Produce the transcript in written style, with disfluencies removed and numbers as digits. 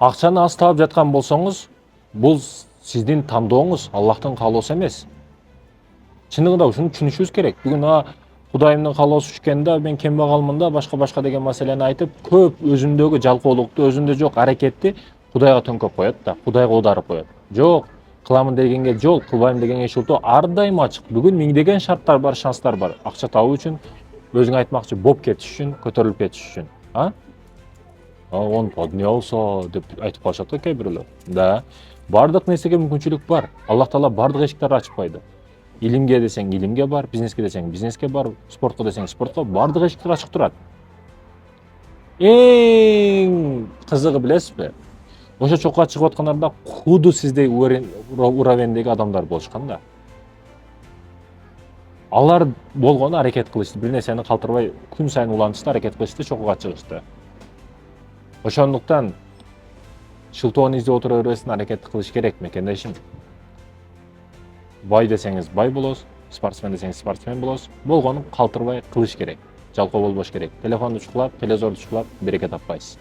Акчаны аз таап жаткан болсоңуз, бул сиздин тандооңуз, Аллахтын каалоосу эмес. Чындыгында ушуну түшүнүшүбүз керек. Бүгүн Кудайымдын каалоосу түшкөндө мен кембагалмын да башка деген маселени айтып, көп өзүндөгү жалкоолукту, өзүндө жок аракетти Кудайга төңкөп коет да, Кудайга аударып коет. Жок, кыламын дегенге жол, кылбайм дегенге шылтоо ар дайым ачык. Бүгүн миңдеген шарттар бар, шанстар бар. Акча табуу үчүн, өзүң айтмакчы, боп кетиш үчүн, көтөрүлүп кетиш үчүн. Он эмне болсо деп айтып калышат да кээ бирөөлөр. Да, бардык нерсеге мүмкүнчүлүк бар. Аллах Таала бардык эшиктерди ачпайды. Илимге десең илимге бар, бизнеске десең бизнеске бар, спортко десең спортко, бардык эшиктер ачык турат. Эң кызыгы билесизби? Ошо чокко чыгып аткандарда худу сиздей уровендеги адамдар болушкан да. Алар болгону аракет кылышты, бир нерсени калтырбай күн сайын улантышты, аракет кылышты, чокуга чыгышты. Ошондуктан шылтоону издеп отура бербестен аракет кылыш керек мекендешим. Бай десеңиз бай болосуз, спортсмен десеңиз спортсмен болосуз. Болгонун калтырбай кылыш керек. Жалкоо болбош керек. Телефонду чукулап, телевизорду чукулап береке таппайсыз.